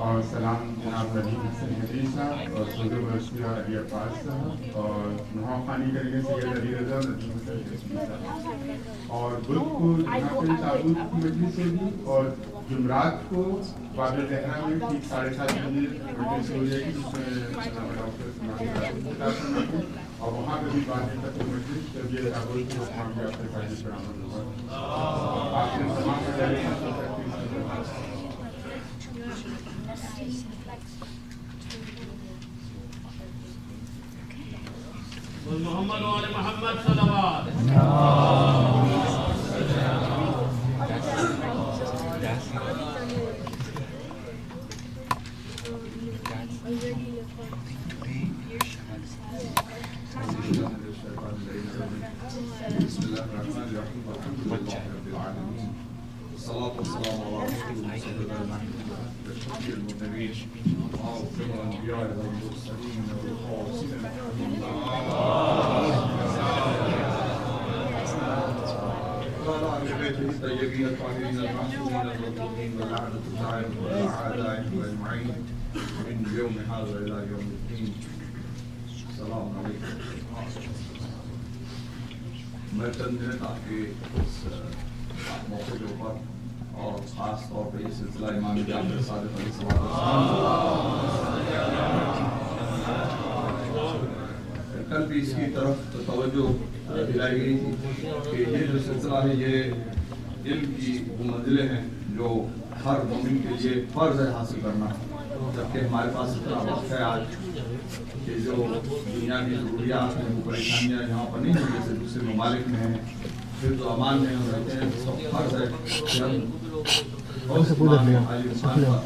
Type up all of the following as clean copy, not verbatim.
اور سلام جناب رحیم حسن حدیث صاحب اور صدر رشمیہ علی عباس صاحب اور نہا خوانی کریں گے سید علی رضا ندیم حسن حسین صاحب اور بدھ کو یہاں پہ تابوت کی مجلس ہوگی اور جمعرات کو باب زہرا میں ٹھیک 7:30 بجے مجلس ہو جائے گی جس میں ڈاکٹر اور وہاں پہ بھی 12 تک مجلس جب یہ تابوت کی اسلام کے آپ سے برآمد ہوگا آپ نے تمام محمد و آل محمد صلوات بسم الله الرحمن الرحيم والحمد لله رب العالمين والصلاة والسلام على رسول الله أشرف المرسلين وأفضل الأنبياء والمرسلين والخالصين وعلى آل بيته الطيبين الطاهرين المعصومين المظلومين واللعنة الدائمة على أعدائهم أجمعين من يوم هذا إلى يوم الدين. السلام عليكم. میں چند منٹ آپ کے اس موقع کے اوپر اور خاص طور پہ یہ سلسلہ امام جعفر صادق علیہ السلام کل بھی اس کی طرف توجہ دلائی گئی تھی کہ یہ جو سلسلہ ہے یہ علم کی وہ منزلیں ہیں جو ہر مومن کے لیے فرض ہے حاصل کرنا، جبکہ ہمارے پاس اتنا وقت ہے آج کہ جو دنیا کی ضروریات ہیں وہ پریشانیاں یہاں پر نہیں ہیں جیسے دوسرے ممالک میں ہیں، پھر تو امان میں ہم رہتے ہیں، اس کا فرض ہے کہ ہم بہت عالی انسان کا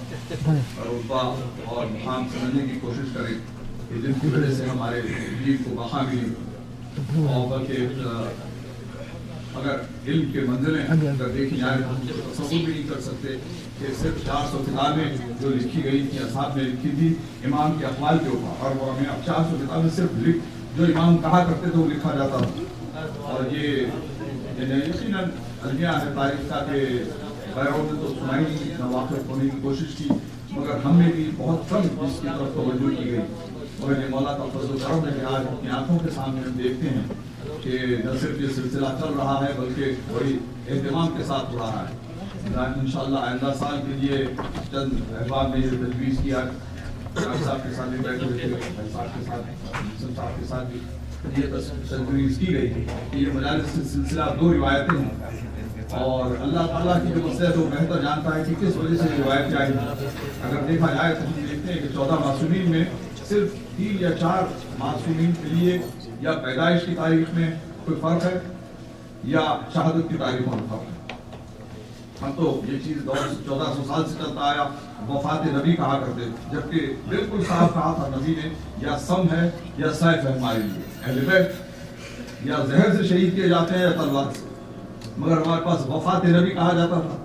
رتبہ اور مقام سمجھنے کی کوشش کریں کہ جن کی وجہ سے ہمارے دین کو بقا ملی، اور بلکہ اگر علم کے منزلیں اگر دیکھی جائے تو ہم تصور بھی نہیں کر سکتے کہ صرف 400 کتابیں جو لکھی گئی تھی اصحاب نے لکھی تھی امام کے اقوال کے اوپر، اور وہ ہمیں اب 400 کتابیں صرف جو امام کہا کرتے تھے وہ لکھا جاتا تھا. اور یہ یقیناً المیہ ہے تاریخ کا کہ غیروں نے تو سنائی نہیں، نہ واقف ہونے کی کوشش کی، مگر ہم نے بھی بہت کم اس کی طرف توجہ کی گئی. مگر یہ مولا کا فضل و کرم ہے کہ آج اپنی آنکھوں کے سامنے ہم دیکھتے ہیں کہ نہ صرف یہ سلسلہ چل رہا ہے بلکہ بڑی اہتمام کے ساتھ ہو رہا ہے. انشاءاللہ آئندہ سال کے لیے چند احباب نے یہ تجویز کیا، ڈاکٹر صاحب کے ساتھ بھی بیٹھے ہوئے تھے، بھائی صاحب کے ساتھ، صاحب کے ساتھ بھی یہ تجویز کی گئی کہ یہ مجالس سلسلہ 2 روایتیں ہیں، اور اللہ تعالیٰ کی جو مسئلہ ہے وہ بہتر جانتا ہے کہ کس وجہ سے یہ روایت آئی. اگر دیکھا جائے تو ہم دیکھتے ہیں کہ 14 معصومین میں صرف 3 یا 4 معصومین کے لیے یا پیدائش کی تاریخ میں کوئی فرق ہے یا شہادت کی تاریخوں میں فرق ہے. ہم تو یہ چیز 1400 سال سے چلتا آیا وفات نبی کہا کرتے، جبکہ بالکل صاف کہا تھا نبی نے یا سم ہے یا سیف ہے ہمارے لیے. اہل بیت یا زہر سے شہید کیے جاتے ہیں یا تلوار سے، مگر ہمارے پاس وفات نبی کہا جاتا تھا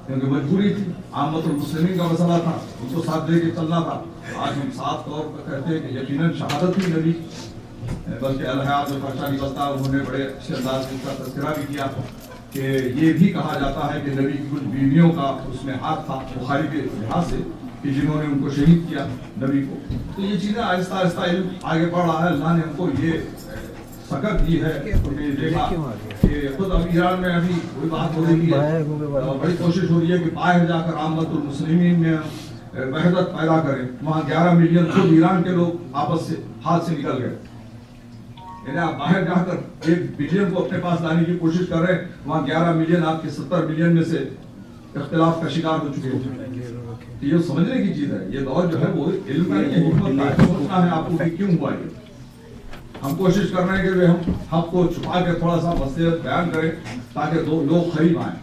کیونکہ مجبوری تھی، عامت المسلمین کا مسئلہ تھا، ان کو ساتھ دے کے چلنا تھا. آج ہم صاف طور پر کہتے ہیں کہ یقیناً شہادت ہی نبی، بلکہ الحیات الفرشانی بلتا انہوں نے بڑے اچھے انداز میں اس کا تذکرہ بھی کیا کہ یہ بھی کہا جاتا ہے کہ نبی کی کچھ بیویوں کا اس میں ہاتھ تھا بخاری کے لحاظ سے کہ جنہوں نے ان کو شہید کیا نبی کو. تو یہ چیزیں آہستہ آہستہ علم آگے بڑھ رہا ہے. اللہ نے ہم کو یہ سکت دی ہے کہ دیکھا کہ خود اب ایران میں ابھی کوئی بات ہو رہی ہے، بڑی کوشش ہو رہی ہے کہ باہر جا کر عامت المسلمین میں وحدت پیدا کریں. وہاں 11 ملین خود ایران کے لوگ آپس سے ہاتھ سے نکل گئے. یعنی آپ باہر جا کر 1 بلین کو اپنے پاس لانے کی کوشش کر رہے ہیں، وہاں 11 ملین آپ کے 70 ملین میں سے اختلاف کا شکار ہو چکے ہیں. یہ سمجھنے کی چیز ہے. یہ دور جو ہے وہ علم کا نہیں ہے، حکمت کا ہے. سوچنا ہے آپ کو کہ کیوں ہوا یہ. ہم کوشش کر رہے ہیں کہ ہم حق کو چھپا کے تھوڑا سا مسئلہ بیان کریں تاکہ لوگ قریب آئیں.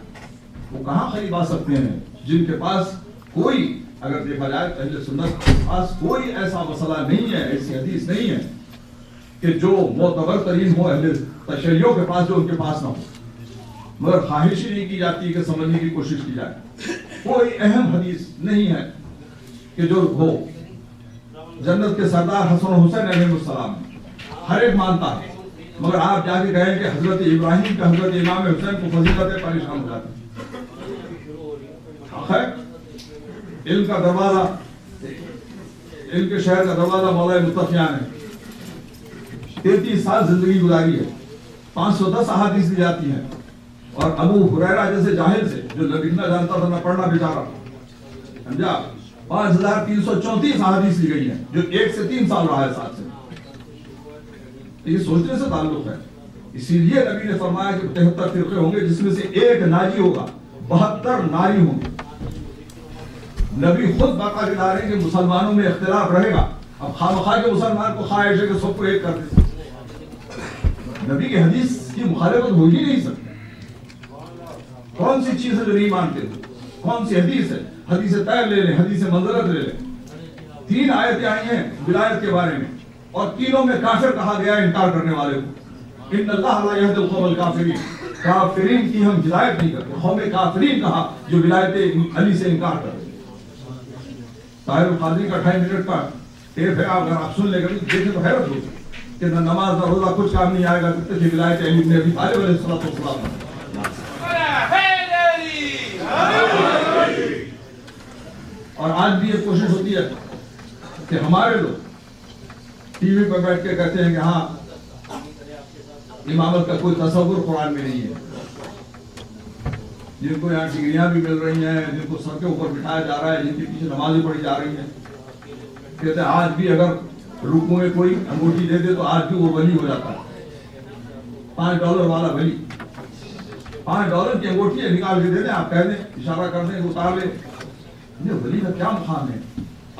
وہ کہاں قریب آ سکتے ہیں جن کے پاس کوئی، اگر دیکھا جائے اہل سنت کے پاس کوئی ایسا مسئلہ نہیں ہے، ایسی حدیث نہیں ہے کہ جو معتبر ترین ہو اہل تشیعوں کے پاس جو ان کے پاس نہ ہو. مگر خواہش ہی نہیں کی جاتی کہ سمجھنے کی کوشش کی جائے. کوئی اہم حدیث نہیں ہے کہ جو ہو. جنت کے سردار حسن و حسین علیہ السلام ہر ایک مانتا ہے، مگر آپ جا کے کہیں کہ حضرت ابراہیم کا حضرت امام حسین کو فضیلت پریشان ہو جاتی. علم کا دروازہ، علم کے شہر کا دروازہ مولا متقیان ہے. 33 سال زندگی گزاری ہے، 510 احادیث دی جاتی ہیں. اور ابو ہریرہ جیسے جاہل سے جو لکھنا جانتا تھا نہ پڑھنا بیچارہ، سمجھا، 5334 احادیث دی گئی ہیں جو 1 سے 3 سال رہا ہے ساتھ سے. یہ سوچنے سے تعلق ہے. اسی لیے نبی نے فرمایا کہ 73 فرقے ہوں گے جس میں سے ایک ناجی ہوگا، 72 ناری ہوں گے. نبی خود باقا دلا رہے ہیں کہ مسلمانوں میں اختلاف رہے گا. اب خواہ کے مسلمان کو خواہش ہے کہ سب کو ایک کر دیں. نبی کی حدیث کی مخالفت ہو ہی نہیں سکتی. کون سی چیز ہے جو نہیں مانتے ہو؟ کون سی حدیث ہے؟ حدیث طیب لے لیں، حدیث منزلت لے لیں. 3 آیتیں آئی ہیں ولایت کے بارے میں اور تینوں میں کافر کہا گیا ہے انکار کرنے والے کو. ان اللہ لا یہدی القوم الکافرین، کافرین کی ہم ہدایت نہیں کرتے. قوم کافرین کہا جو ولایت علی سے انکار کرتے. طاہر القادری کا 2.5 منٹ کا ٹیپ ہے، اگر آپ سن لے گا دیکھیں تو حیرت ہوگی کہ نہ نماز نہ روزہ کچھ کام نہیں آئے گا جب تک ولایت علی بن ابی طالب علیہ السلام. اور آج بھی یہ کوشش ہوتی ہے کہ ہمارے لوگ ٹی وی پر بیٹھ کے کہتے ہیں کہ ہاں امامت کا کوئی تصور قرآن میں نہیں ہے. جن کو یہاں ڈگریاں بھی مل رہی ہیں، جن کو سر کے اوپر بٹھایا جا رہا ہے، جن کے پیچھے نمازیں پڑھی جا رہی ہیں، کہتے ہیں آج بھی اگر رکوع میں کوئی انگوٹھی دے دے تو آج بھی وہ ولی ہو جاتا ہے. $5 والا ولی، $5 کی انگوٹھی نکال کے دے دیں، آپ کہہ دیں، اشارہ کر دیں، اتار لیں. یہ ولی کا کیا مقام ہے؟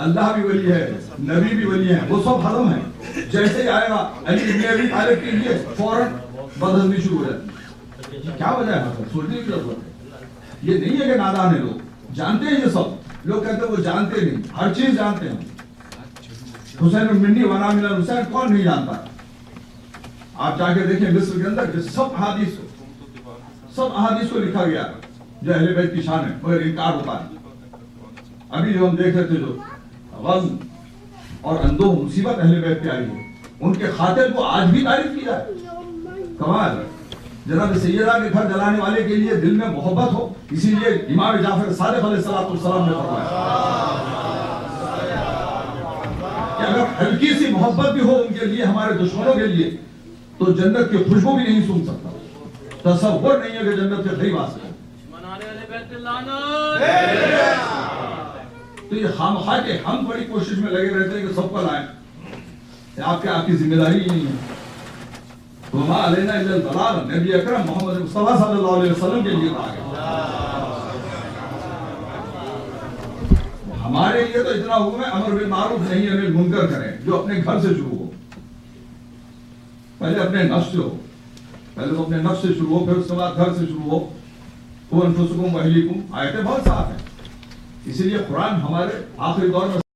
اللہ بھی ولی ہے، نبی بھی ولی ہیں، وہ سب حرم ہیں. جیسے ہی آئے گا علی ابن ابی طالب کے لیے فوراً بدہضمی شروع ہو جاتی ہے. کیا وجہ ہے؟ سوچنے کی ضرورت ہے. یہ نہیں ہے کہ نادان ہے، لوگ جانتے ہیں. یہ سب لوگ کہتے ہیں وہ جانتے نہیں، ہر چیز جانتے ہیں. حسین منی وانا من الحسین کون نہیں جانتا؟ آپ جا کے دیکھیں مصر کے اندر سب احادیث کو لکھا گیا جو اہل بیت کی شان ہے، مگر انکار ہوتا ہے. ابھی جو ہم دیکھ رہے تھے جو غم اور اندوہ مصیبت اہل بیت پہ آئی ہے، ان کے قاتل کو آج بھی تعریف کی جائے. کمال ہے. جناب سیدہ کے گھر جلانے والے کے لیے دل میں محبت ہو، اسی لیے امام جعفر صادق علیہ السلام نے فرمایا کہ اگر ہلکی سی محبت بھی ہو ان کے لیے، ہمارے دشمنوں کے لیے، تو جنت کی خوشبو بھی نہیں سن سکتا. تصور نہیں ہے کہ جنت کے قریب آ سکے. تو یہ خامخواہ کے ہم بڑی کوشش میں لگے رہتے ہیں کہ سب کو لائیں. آپ کی ذمہ داری ہی نہیں ہے. وما علینا الا البلاغ، نبی اکرم محمد مصطفیٰ صلی اللہ علیہ وسلم کے لیے کہا گیا. ہمارے لیے تو اتنا حکم ہے امر بالمعروف نہی عن المنکر کریں، جو اپنے گھر سے شروع ہو. پہلے اپنے نفس سے ہو، پہلے تو اپنے نفس سے شروع ہو، پھر اس کے بعد گھر سے شروع ہو. انفسکم واہلیکم، آیتیں بہت صاف ہیں. اسی لیے قرآن ہمارے آخری دور میں